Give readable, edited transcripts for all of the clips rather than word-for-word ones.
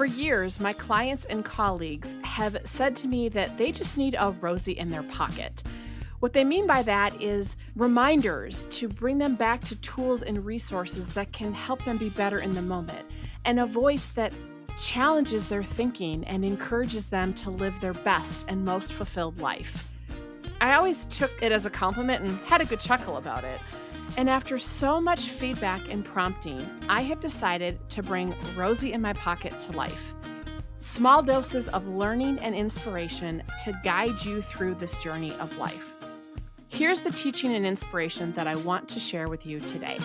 For years, my clients and colleagues have said to me that they just need a Rosie in their pocket. What they mean by that is reminders to bring them back to tools and resources that can help them be better in the moment, and a voice that challenges their thinking and encourages them to live their best and most fulfilled life. I always took it as a compliment and had a good chuckle about it. And after so much feedback and prompting, I have decided to bring Rosie in my pocket to life. Small doses of learning and inspiration to guide you through this journey of life. Here's the teaching and inspiration that I want to share with you today.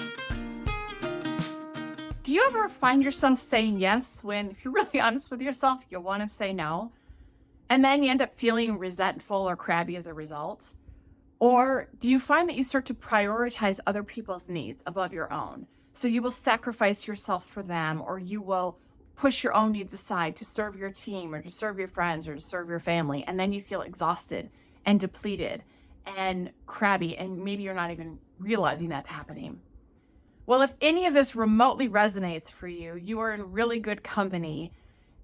Do you ever find yourself saying yes when, if you're really honest with yourself, you want to say no? And then you end up feeling resentful or crabby as a result? Or do you find that you start to prioritize other people's needs above your own? So you will sacrifice yourself for them, or you will push your own needs aside to serve your team or to serve your friends or to serve your family. And then you feel exhausted and depleted and crabby, and maybe you're not even realizing that's happening. Well, if any of this remotely resonates for you, you are in really good company.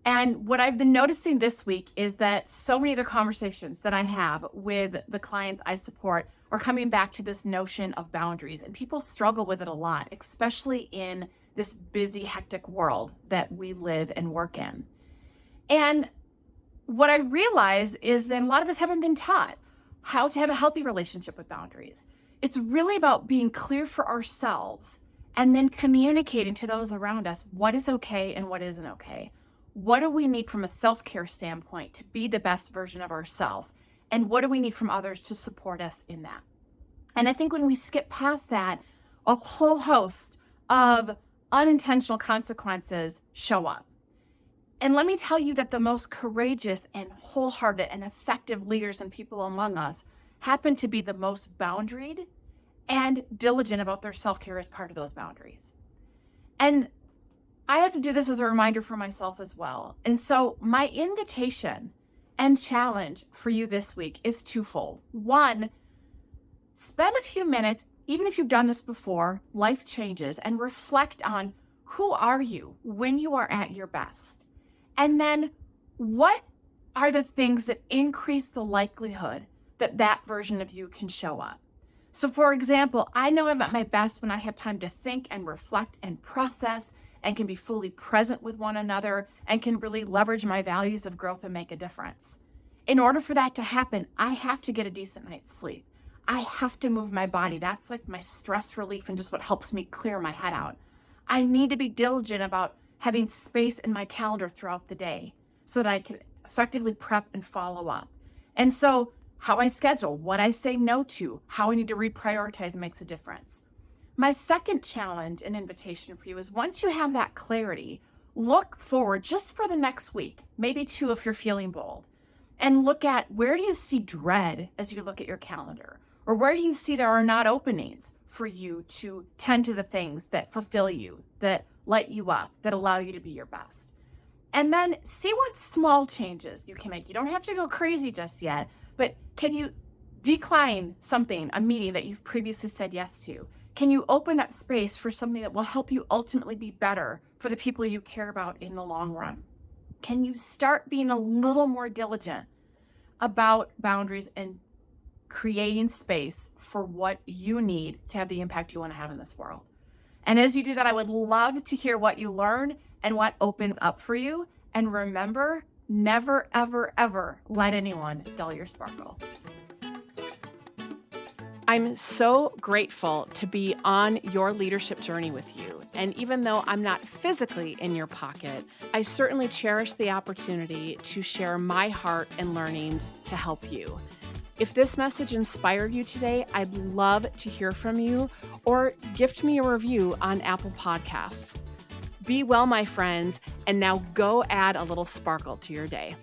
And what I've been noticing this week is that so many of the conversations that I have with the clients I support are coming back to this notion of boundaries. And people struggle with it a lot, especially in this busy, hectic world that we live and work in. And what I realize is that a lot of us haven't been taught how to have a healthy relationship with boundaries. It's really about being clear for ourselves and then communicating to those around us what is okay and what isn't okay. What do we need from a self-care standpoint to be the best version of ourselves? And what do we need from others to support us in that? And I think when we skip past that, a whole host of unintentional consequences show up. And let me tell you that the most courageous and wholehearted and effective leaders and people among us happen to be the most boundaried and diligent about their self-care as part of those boundaries. And I have to do this as a reminder for myself as well. And so my invitation and challenge for you this week is twofold. One, spend a few minutes, even if you've done this before, life changes, and reflect on who are you when you are at your best? And then what are the things that increase the likelihood that that version of you can show up? So for example, I know I'm at my best when I have time to think and reflect and process and can be fully present with one another and can really leverage my values of growth and make a difference. In order for that to happen, I have to get a decent night's sleep. I have to move my body. That's like my stress relief and just what helps me clear my head out. I need to be diligent about having space in my calendar throughout the day so that I can effectively prep and follow up. And so how I schedule, what I say no to, how I need to reprioritize makes a difference. My second challenge and invitation for you is once you have that clarity, look forward just for the next week, maybe two if you're feeling bold, and look at where do you see dread as you look at your calendar, or where do you see there are not openings for you to tend to the things that fulfill you, that light you up, that allow you to be your best. And then see what small changes you can make. You don't have to go crazy just yet, but can you decline something, a meeting that you've previously said yes to? Can you open up space for something that will help you ultimately be better for the people you care about in the long run? Can you start being a little more diligent about boundaries and creating space for what you need to have the impact you want to have in this world? And as you do that, I would love to hear what you learn and what opens up for you. And remember, never, ever, ever let anyone dull your sparkle. I'm so grateful to be on your leadership journey with you. And even though I'm not physically in your pocket, I certainly cherish the opportunity to share my heart and learnings to help you. If this message inspired you today, I'd love to hear from you or gift me a review on Apple Podcasts. Be well, my friends, and now go add a little sparkle to your day.